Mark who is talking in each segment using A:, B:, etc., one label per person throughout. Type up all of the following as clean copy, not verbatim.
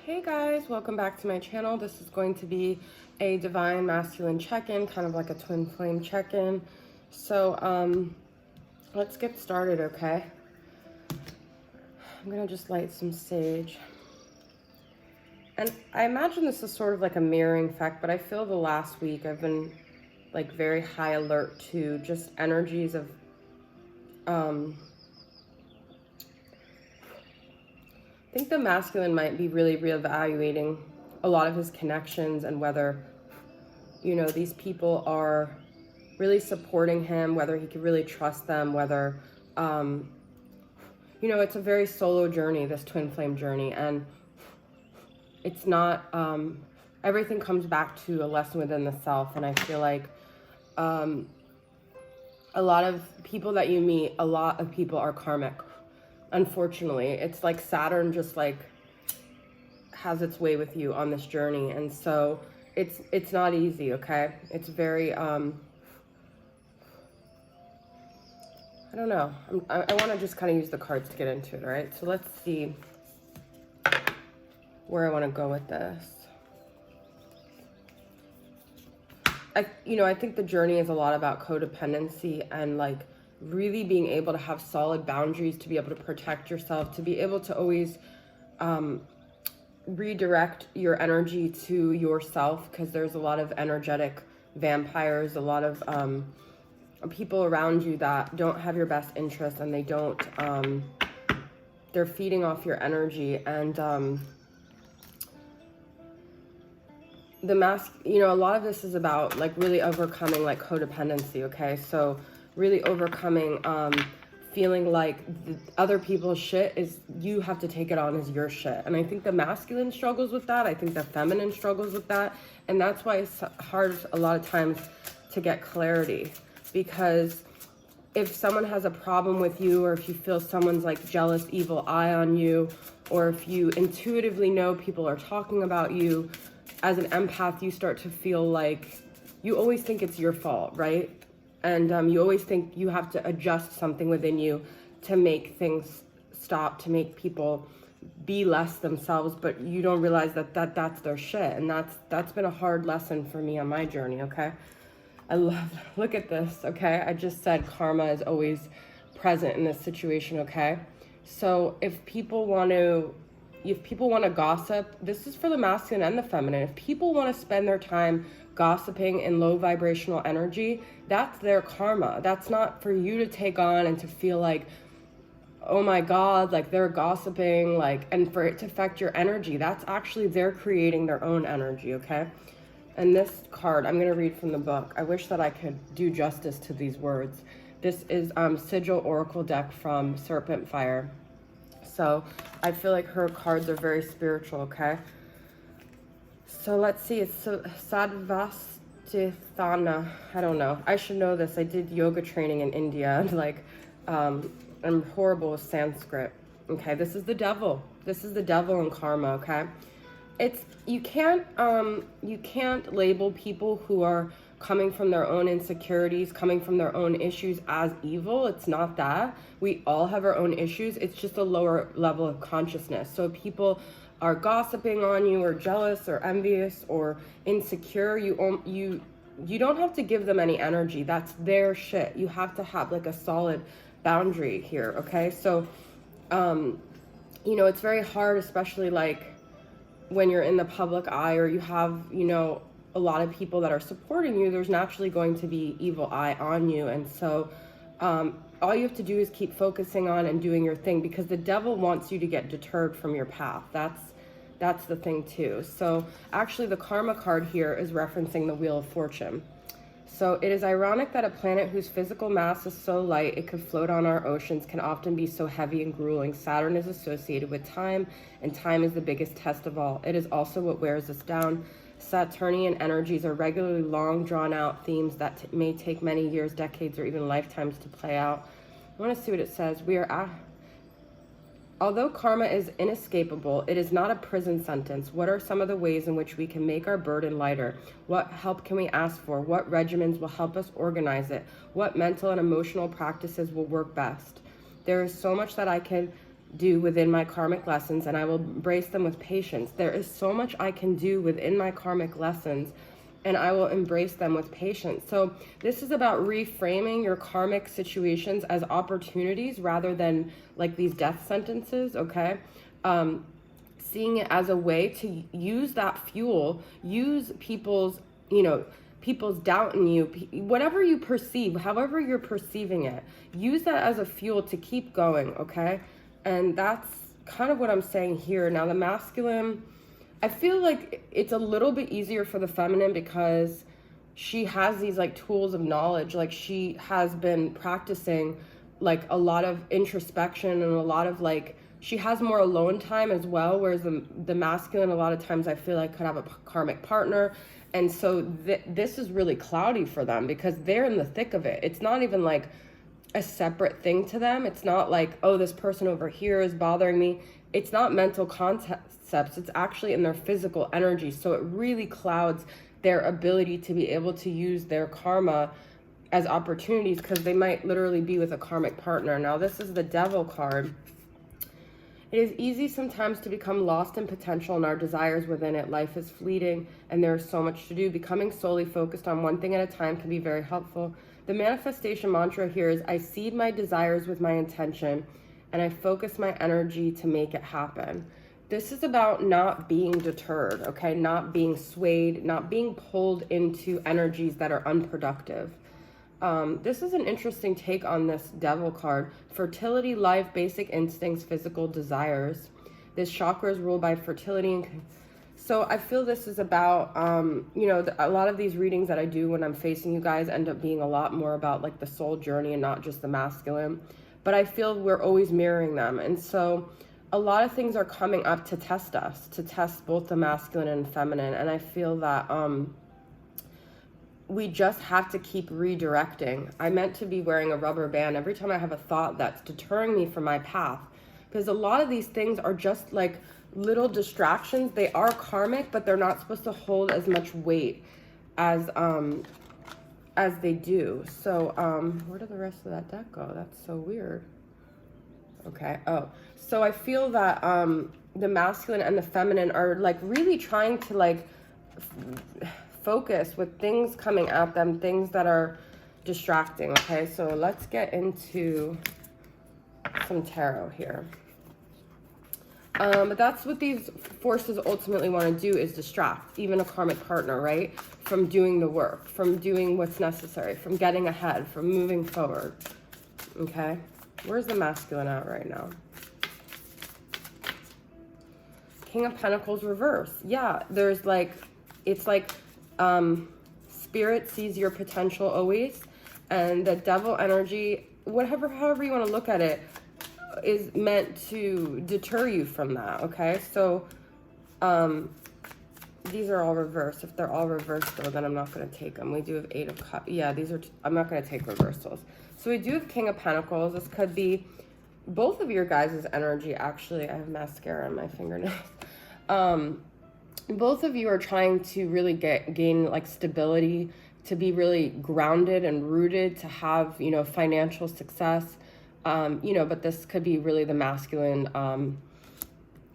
A: Hey guys, welcome back to my channel. This is going to be a divine masculine check-in, kind of like a twin flame check-in. So let's get started, okay? I'm gonna just light some sage. And I imagine this is sort of like a mirroring effect, but I feel the last week I've been like very high alert to just energies of I think the masculine might be really reevaluating a lot of his connections and whether, you know, these people are really supporting him, whether he can really trust them, whether, you know, it's a very solo journey, this twin flame journey, and it's not, everything comes back to a lesson within the self. And I feel like a lot of people that you meet, a lot of people are karmic. Unfortunately, it's like Saturn just like has its way with you on this journey, and so it's not easy, okay? It's very I don't know. I want to just kind of use the cards to get into it, all right? So let's see where I want to go with this. I think the journey is a lot about codependency and like really being able to have solid boundaries, to be able to protect yourself, to be able to always redirect your energy to yourself, because there's a lot of energetic vampires, a lot of people around you that don't have your best interest, and they don't they're feeding off your energy. And a lot of this is about like really overcoming like codependency, okay? So really overcoming feeling like other people's shit is, you have to take it on as your shit. And I think the masculine struggles with that. I think the feminine struggles with that. And that's why it's hard a lot of times to get clarity, because if someone has a problem with you, or if you feel someone's like jealous, evil eye on you, or if you intuitively know people are talking about you, as an empath, you start to feel like you always think it's your fault, right? And you always think you have to adjust something within you to make things stop, to make people be less themselves, but you don't realize that that's their shit. And that's been a hard lesson for me on my journey, okay? Look at this, okay? I just said karma is always present in this situation, okay? So if people want to gossip, this is for the masculine and the feminine. If people want to spend their time gossiping in low vibrational energy, that's their karma. That's not for you to take on and to feel like, oh my God, like they're gossiping, like, and for it to affect your energy. That's actually, they're creating their own energy, okay? And this card, I'm going to read from the book. I wish that I could do justice to these words. This is Sigil Oracle deck from Serpent Fire. So I feel like her cards are very spiritual, okay? So let's see, it's Sadvasthana. I don't know. I should know this. I did yoga training in India, and like, I'm horrible with Sanskrit. Okay, this is the devil. This is the devil in karma, okay? You can't label people who are coming from their own insecurities, coming from their own issues as evil. It's not that. We all have our own issues. It's just a lower level of consciousness. So people are gossiping on you, or jealous, or envious, or insecure. You don't have to give them any energy. That's their shit. You have to have like a solid boundary here, okay? So, it's very hard, especially like when you're in the public eye, or you have, a lot of people that are supporting you. There's naturally going to be evil eye on you. And so all you have to do is keep focusing on and doing your thing, because the devil wants you to get deterred from your path. That's the thing too. So actually the karma card here is referencing the Wheel of Fortune. So it is ironic that a planet whose physical mass is so light it could float on our oceans can often be so heavy and grueling. Saturn is associated with time, and time is the biggest test of all. It is also what wears us down. Saturnian energies are regularly long, drawn-out themes that may take many years, decades, or even lifetimes to play out. I want to see what it says. Although karma is inescapable, it is not a prison sentence. What are some of the ways in which we can make our burden lighter? What help can we ask for? What regimens will help us organize it? What mental and emotional practices will work best? There is so much that I can do within my karmic lessons, and I will embrace them with patience. There is so much I can do within my karmic lessons, and I will embrace them with patience. So this is about reframing your karmic situations as opportunities rather than like these death sentences, okay? Seeing it as a way to use that fuel, use people's, people's doubt in you, whatever you perceive, however you're perceiving it, use that as a fuel to keep going, okay? And that's kind of what I'm saying here. Now, the masculine, I feel like it's a little bit easier for the feminine because she has these like tools of knowledge. Like she has been practicing like a lot of introspection and a lot of like, she has more alone time as well. Whereas the masculine, a lot of times I feel like could have a karmic partner. And so this is really cloudy for them because they're in the thick of it. It's not even like a separate thing to them. It's not like, oh, this person over here is bothering me. It's not mental concepts. It's actually in their physical energy. So it really clouds their ability to be able to use their karma as opportunities because they might literally be with a karmic partner. Now, this is the Devil card. It is easy sometimes to become lost in potential and our desires within it. Life is fleeting and there is so much to do. Becoming solely focused on one thing at a time can be very helpful. The manifestation mantra here is I seed my desires with my intention and I focus my energy to make it happen. This is about not being deterred, okay? Not being swayed, not being pulled into energies that are unproductive. This is an interesting take on this Devil card. Fertility, life, basic instincts, physical desires. This chakra is ruled by fertility. And so I feel this is about, a lot of these readings that I do when I'm facing you guys end up being a lot more about like the soul journey and not just the masculine. But I feel we're always mirroring them. And so a lot of things are coming up to test us, to test both the masculine and feminine. And I feel that we just have to keep redirecting. I meant to be wearing a rubber band every time I have a thought that's deterring me from my path. Because a lot of these things are just like little distractions. They are karmic, but they're not supposed to hold as much weight as they do. So where did the rest of that deck go? That's so weird. Okay. Oh, so I feel that the masculine and the feminine are like really trying to like focus with things coming at them, things that are distracting. Okay, so let's get into some tarot here. But that's what these forces ultimately want to do, is distract even a karmic partner, right? From doing the work, from doing what's necessary, from getting ahead, from moving forward. Okay, where's the masculine at right now? King of Pentacles reverse. Yeah, there's like, it's like spirit sees your potential always, and the Devil energy, however you want to look at it, is meant to deter you from that. Okay, so these are all reversed. If they're all reversed though, then I'm not going to take them. We do have 8 of Cups. Yeah, these are I'm not going to take reversals. So we do have King of Pentacles. This could be both of your guys' energy. Actually, I have mascara on my fingernails. Both of you are trying to really gain like stability, to be really grounded and rooted, to have, financial success. But this could be really the masculine,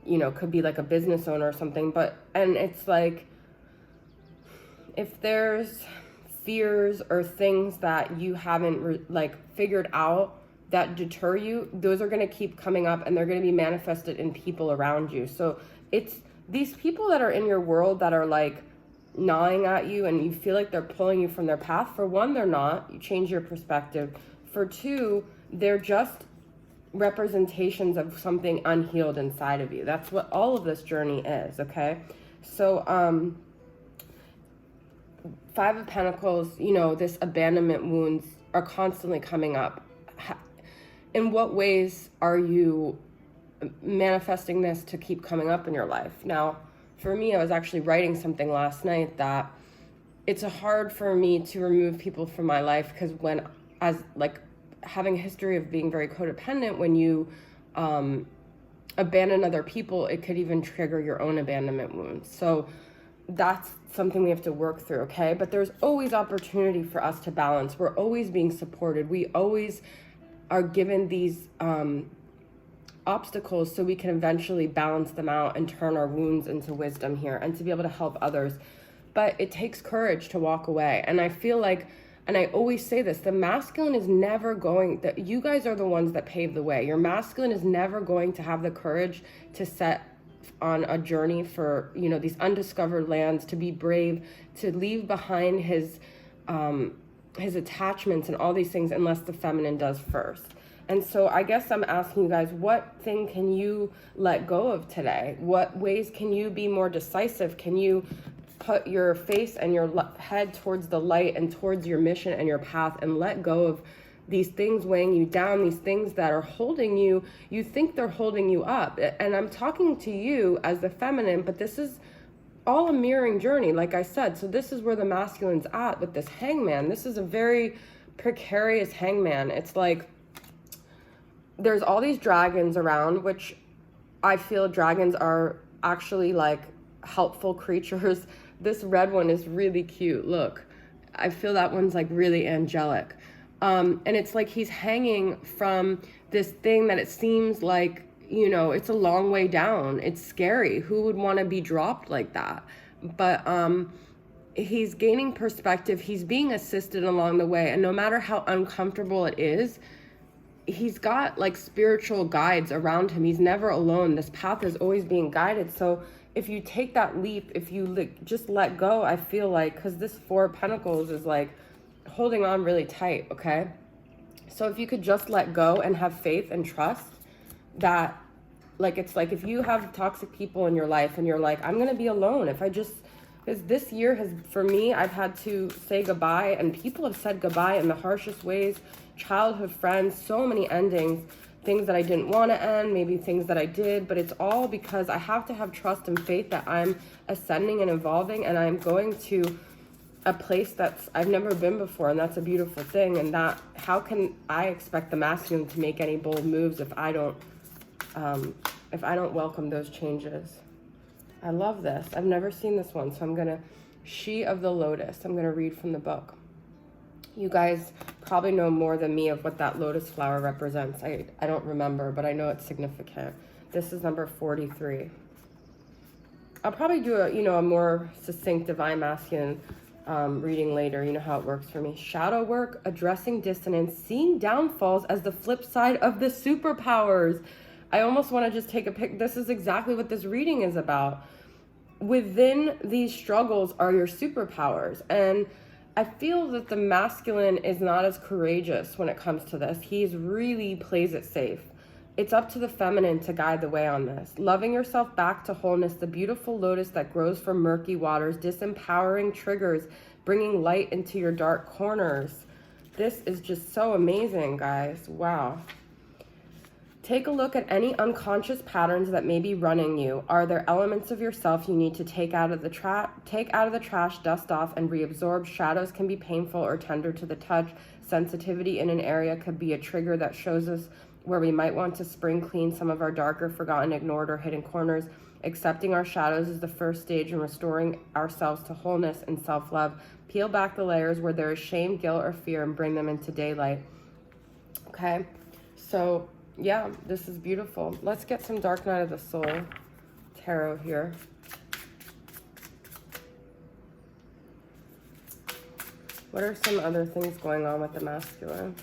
A: could be like a business owner or something. And it's like, if there's fears or things that you haven't figured out that deter you, those are going to keep coming up and they're going to be manifested in people around you. So it's these people that are in your world that are like gnawing at you and you feel like they're pulling you from their path. For one, they're not. You change your perspective. For two, they're just representations of something unhealed inside of you. That's what all of this journey is, okay? So 5 of Pentacles, this abandonment wounds are constantly coming up. In what ways are you manifesting this to keep coming up in your life? Now, for me, I was actually writing something last night that it's hard for me to remove people from my life because having a history of being very codependent, when you abandon other people, it could even trigger your own abandonment wounds. So that's something we have to work through, okay? But there's always opportunity for us to balance. We're always being supported. We always are given these obstacles so we can eventually balance them out and turn our wounds into wisdom here and to be able to help others. But it takes courage to walk away. And I feel like, and I always say this, the masculine is never going, that you guys are the ones that pave the way. Your masculine is never going to have the courage to set on a journey for, you know, these undiscovered lands, to be brave, to leave behind his attachments and all these things, unless the feminine does first. And so I guess I'm asking you guys, what thing can you let go of today? What ways can you be more decisive? Can you put your face and your head towards the light and towards your mission and your path, and let go of these things weighing you down, these things that are holding you? You think they're holding you up. And I'm talking to you as the feminine, but this is all a mirroring journey, like I said. So this is where the masculine's at with this hangman. This is a very precarious hangman. It's like there's all these dragons around, which I feel dragons are actually like helpful creatures. This red one is really cute. Look, I feel that one's like really angelic. And it's like he's hanging from this thing that it seems like, you know, it's a long way down. It's scary. Who would want to be dropped like that? But he's gaining perspective. He's being assisted along the way. And no matter how uncomfortable it is, he's got like spiritual guides around him. He's never alone. This path is always being guided. So if you take that leap, if you just let go, I feel like, because this Four of Pentacles is like holding on really tight, okay? So if you could just let go and have faith and trust that, like, it's like if you have toxic people in your life and you're like, I'm gonna be alone if I just, because this year has, for me, I've had to say goodbye, and people have said goodbye in the harshest ways. Childhood friends, so many endings, things that I didn't want to end, maybe things that I did, but it's all because I have to have trust and faith that I'm ascending and evolving, and I'm going to a place that's I've never been before, and that's a beautiful thing. And that, how can I expect the masculine to make any bold moves if I don't welcome those changes? I love this. I've never seen this one, so I'm gonna, She of the Lotus, I'm gonna read from the book. You guys probably know more than me of what that lotus flower represents. I don't remember, but I know it's significant. This is number 43. I'll probably do a more succinct divine masculine reading later. You know how it works for me. Shadow work, addressing dissonance, seeing downfalls as the flip side of the superpowers. I almost want to just take a pic. This is exactly what this reading is about. Within these struggles are your superpowers. And I feel that the masculine is not as courageous when it comes to this. He's really plays it safe. It's up to the feminine to guide the way on this. Loving yourself back to wholeness, the beautiful lotus that grows from murky waters, disempowering triggers, bringing light into your dark corners. This is just so amazing, guys. Wow. Take a look at any unconscious patterns that may be running you. Are there elements of yourself you need to take out of the trash, dust off, and reabsorb? Shadows can be painful or tender to the touch. Sensitivity in an area could be a trigger that shows us where we might want to spring clean some of our darker, forgotten, ignored, or hidden corners. Accepting our shadows is the first stage in restoring ourselves to wholeness and self-love. Peel back the layers where there is shame, guilt, or fear and bring them into daylight. Okay, so yeah, this is beautiful. Let's get some Dark Night of the Soul tarot here. What are some other things going on with the masculine?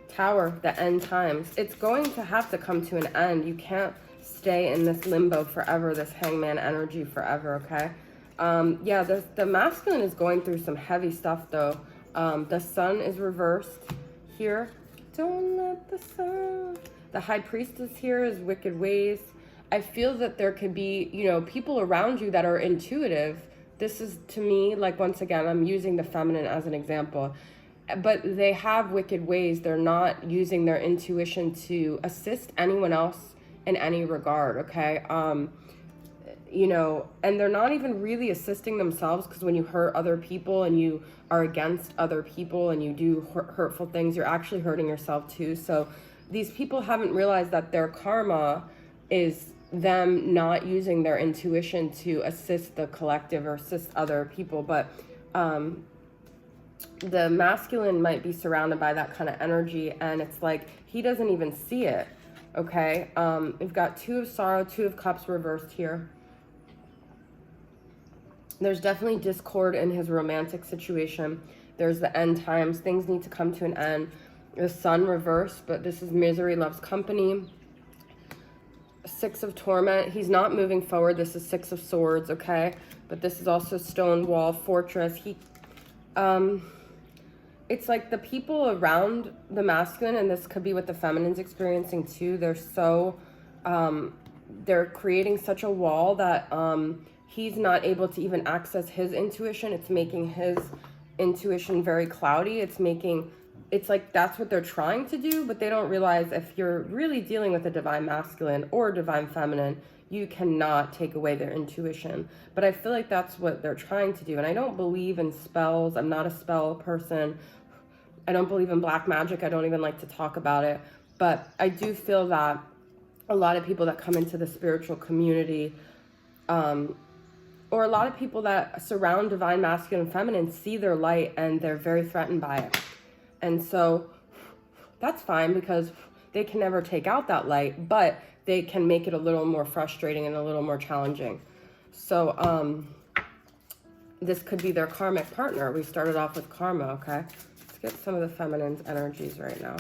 A: Tower, the end times. It's going to have to come to an end. You can't stay in this limbo forever, this hangman energy forever, okay? Yeah, the masculine is going through some heavy stuff, though. The sun is reversed here. Don't let the sun. The high priestess here is wicked ways. I feel that there could be, people around you that are intuitive. This is, to me, like, once again, I'm using the feminine as an example. But they have wicked ways. They're not using their intuition to assist anyone else in any regard, okay? And they're not even really assisting themselves, because when you hurt other people and you are against other people and you do hurtful things, you're actually hurting yourself too. So these people haven't realized that their karma is them not using their intuition to assist the collective or assist other people. But the masculine might be surrounded by that kind of energy, and it's like he doesn't even see it. Okay, we've got Two of Sorrow, Two of Cups reversed here. There's definitely discord in his romantic situation. There's the end times. Things need to come to an end. The Sun reversed, but this is misery loves company. Six of Torment. He's not moving forward. This is Six of Swords, okay? But this is also Stone Wall, Fortress. It's like the people around the masculine, and this could be what the feminine's experiencing too, they're creating such a wall that he's not able to even access his intuition. It's making his intuition very cloudy. It's like that's what they're trying to do, but they don't realize if you're really dealing with a divine masculine or divine feminine, you cannot take away their intuition. But I feel like that's what they're trying to do. And I don't believe in spells. I'm not a spell person. I don't believe in black magic. I don't even like to talk about it. But I do feel that a lot of people that come into the spiritual community, or a lot of people that surround divine masculine and feminine, see their light and they're very threatened by it. And so that's fine, because they can never take out that light, but they can make it a little more frustrating and a little more challenging. So this could be their karmic partner. We started off with karma, okay? Let's get some of the feminine's energies right now.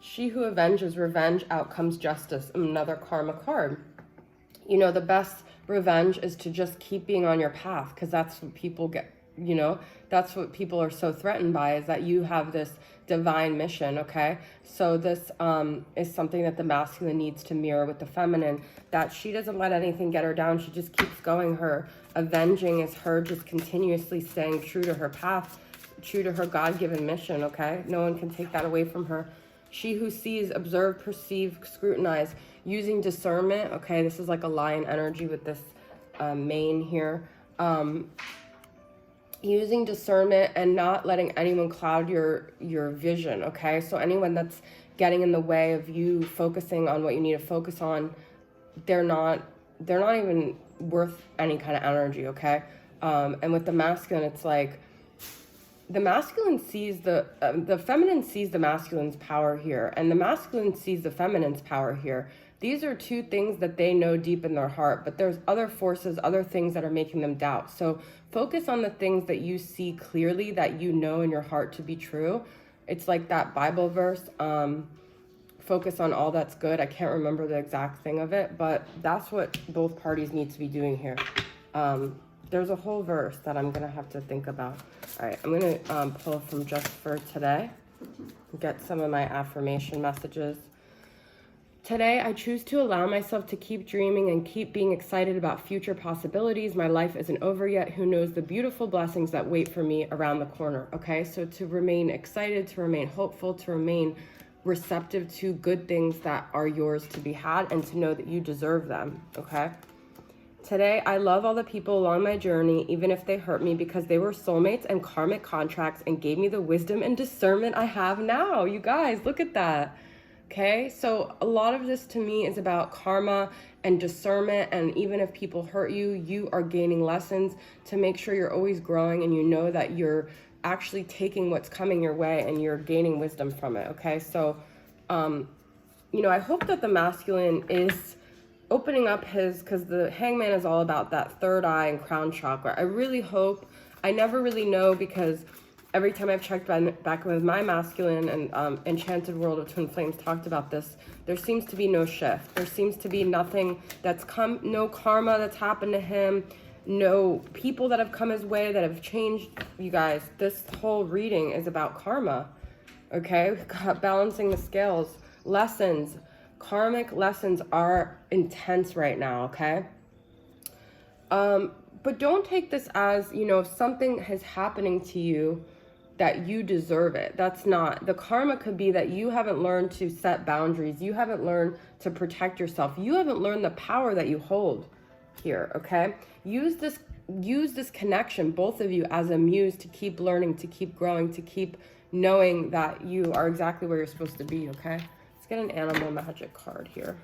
A: She who avenges revenge, out comes justice. Another karma card. You know, the best revenge is to just keep being on your path, because that's what people get, you know, that's what people are so threatened by, is that you have this divine mission, okay? So this is something that the masculine needs to mirror with the feminine, that she doesn't let anything get her down. She just keeps going. Her avenging is her just continuously staying true to her path, true to her God-given mission, okay? No one can take that away from her. She who sees, observe, perceive, scrutinize, using discernment. Okay, this is like a lion energy with this mane here. Using discernment and not letting anyone cloud your vision. Okay, so anyone that's getting in the way of you focusing on what you need to focus on, they're not even worth any kind of energy. Okay, and with the masculine, it's like, the masculine sees the feminine sees the masculine's power here, and the masculine sees the feminine's power here. These are two things that they know deep in their heart, but there's other forces, other things that are making them doubt. So focus on the things that you see clearly, that you know in your heart to be true. It's like that Bible verse, focus on all that's good. I can't remember the exact thing of it, but that's what both parties need to be doing here. There's a whole verse that I'm going to have to think about. All right, I'm going to pull from Just for Today, get some of my affirmation messages. Today, I choose to allow myself to keep dreaming and keep being excited about future possibilities. My life isn't over yet. Who knows the beautiful blessings that wait for me around the corner, okay? So to remain excited, to remain hopeful, to remain receptive to good things that are yours to be had, and to know that you deserve them, okay? Today, I love all the people along my journey, even if they hurt me, because they were soulmates and karmic contracts and gave me the wisdom and discernment I have now. You guys, look at that. Okay, so a lot of this to me is about karma and discernment, and even if people hurt you, you are gaining lessons to make sure you're always growing, and you know that you're actually taking what's coming your way and you're gaining wisdom from it, okay? So, you know, I hope that the masculine is opening up because the Hangman is all about that third eye and crown chakra. I really hope, I never really know, because every time I've checked back with my masculine, and Enchanted World of Twin Flames talked about this, there seems to be no shift. There seems to be nothing that's come, no karma that's happened to him, no people that have come his way that have changed. You guys, this whole reading is about karma, okay? Balancing the scales, lessons. Karmic lessons are intense right now, okay? But don't take this as, you know, if something is happening to you, that you deserve it. That's not. The karma could be that you haven't learned to set boundaries. You haven't learned to protect yourself. You haven't learned the power that you hold here, okay? Use this connection, both of you, as a muse, to keep learning, to keep growing, to keep knowing that you are exactly where you're supposed to be, okay? Let's get an animal magic card here.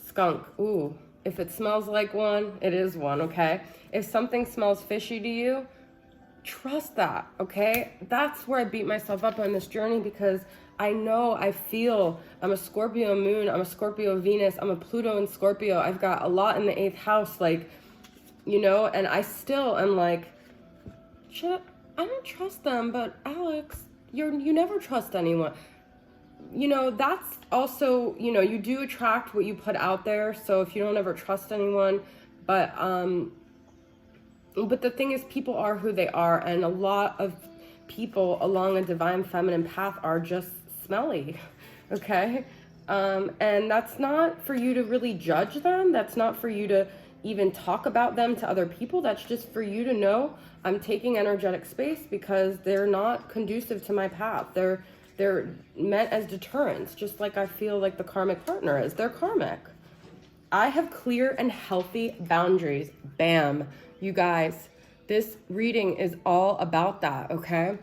A: Skunk. Ooh, if it smells like one, it is one, okay? If something smells fishy to you, trust that, okay? That's where I beat myself up on this journey, because I know, I feel, I'm a Scorpio moon, I'm a Scorpio Venus, I'm a Pluto in Scorpio. I've got a lot in the 8th house, like, you know, and I still am like, shit, I don't trust them, but Alex, you never trust anyone. You know, that's also, you know, you do attract what you put out there. So if you don't ever trust anyone, but the thing is, people are who they are, and a lot of people along a divine feminine path are just smelly, okay? And that's not for you to really judge them. That's not for you to even talk about them to other people. That's just for you to know, I'm taking energetic space because they're not conducive to my path. They're meant as deterrents, just like I feel like the karmic partner is. They're karmic. I have clear and healthy boundaries. Bam. You guys, this reading is all about that, okay?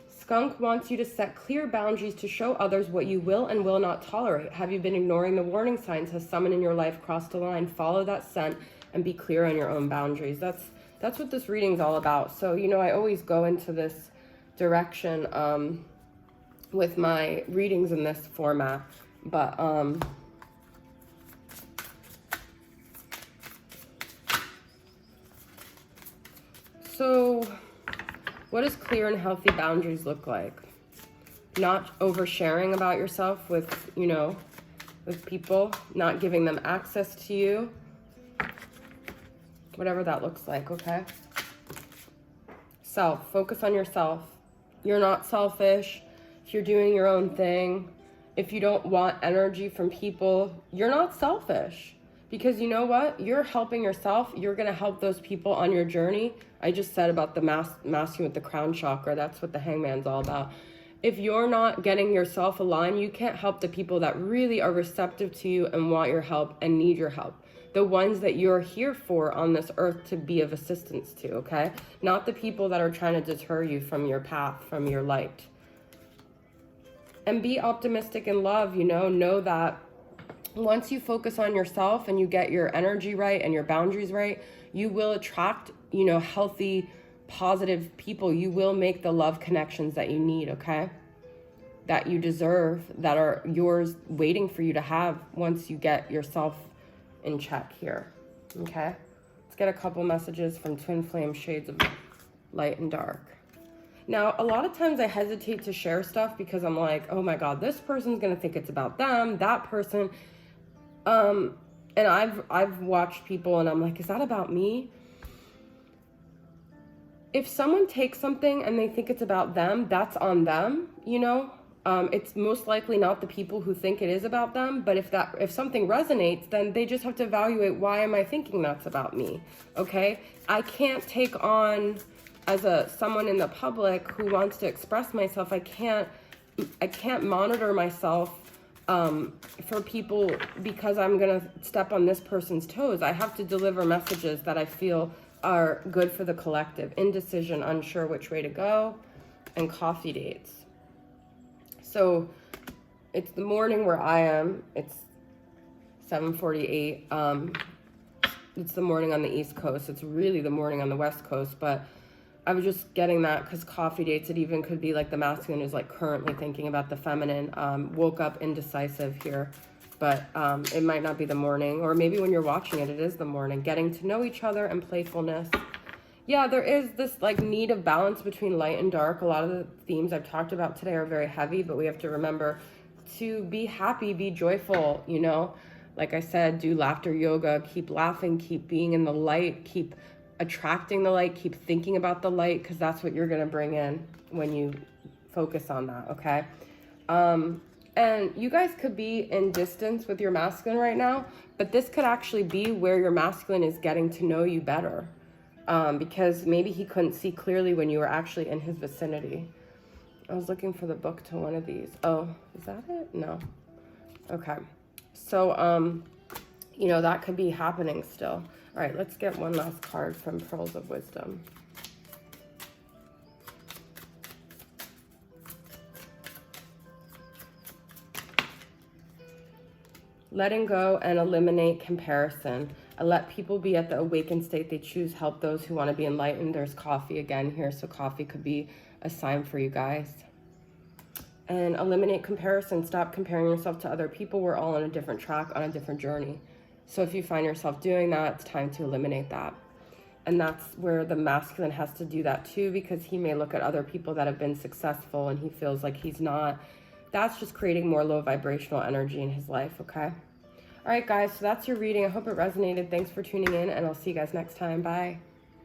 A: Skunk wants you to set clear boundaries to show others what you will and will not tolerate. Have you been ignoring the warning signs? Has someone in your life crossed a line? Follow that scent and be clear on your own boundaries. That's what this reading's all about. So, you know, I always go into this direction with my readings in this format, but so what does clear and healthy boundaries look like? Not oversharing about yourself with, you know, with people, not giving them access to you, whatever that looks like, okay? Self, focus on yourself. You're not selfish. If you're doing your own thing, if you don't want energy from people, you're not selfish. Because you know what? You're helping yourself. You're going to help those people on your journey. I just said about the masculine with the crown chakra. That's what the hangman's all about. If you're not getting yourself aligned, you can't help the people that really are receptive to you and want your help and need your help. The ones that you're here for on this earth to be of assistance to, okay? Not the people that are trying to deter you from your path, from your light. And be optimistic in love, you know that once you focus on yourself and you get your energy right and your boundaries right, you will attract, you know, healthy, positive people. You will make the love connections that you need, okay? That you deserve, that are yours, waiting for you to have once you get yourself in check here, okay? Let's get a couple messages from Twin Flame Shades of Light and Dark. Now, a lot of times I hesitate to share stuff because I'm like, oh my God, this person's gonna think it's about them, that person. And I've watched people and I'm like, is that about me? If someone takes something and they think it's about them, that's on them, you know? It's most likely not the people who think it is about them, but if something resonates, then they just have to evaluate, why am I thinking that's about me? Okay? I can't take on, as someone in the public who wants to express myself, I can't monitor myself for people because I'm gonna step on this person's toes. I have to deliver messages that I feel are good for the collective. Indecision, unsure which way to go, and coffee dates. So it's the morning where I am. It's 7:48. It's the morning on the East Coast. It's really the morning on the West Coast, but I was just getting that because coffee dates, it even could be like the masculine is like currently thinking about the feminine. Woke up indecisive here, but it might not be the morning, or maybe when you're watching it, it is the morning. Getting to know each other and playfulness. Yeah, there is this like need of balance between light and dark. A lot of the themes I've talked about today are very heavy, but we have to remember to be happy, be joyful, you know? Like I said, do laughter yoga, keep laughing, keep being in the light, keep attracting the light, keep thinking about the light, because that's what you're going to bring in when you focus on that, okay? And you guys could be in distance with your masculine right now, but this could actually be where your masculine is getting to know you better, because maybe he couldn't see clearly when you were actually in his vicinity. I was looking for the book to one of these. Oh, is that it? No. Okay. So, you know, that could be happening still. All right, let's get one last card from Pearls of Wisdom. Letting go and eliminate comparison. I let people be at the awakened state they choose. Help those who want to be enlightened. There's coffee again here, so coffee could be a sign for you guys. And eliminate comparison. Stop comparing yourself to other people. We're all on a different track, on a different journey. So if you find yourself doing that, it's time to eliminate that. And that's where the masculine has to do that too, because he may look at other people that have been successful and he feels like he's not. That's just creating more low vibrational energy in his life, okay? All right, guys, so that's your reading. I hope it resonated. Thanks for tuning in, and I'll see you guys next time. Bye.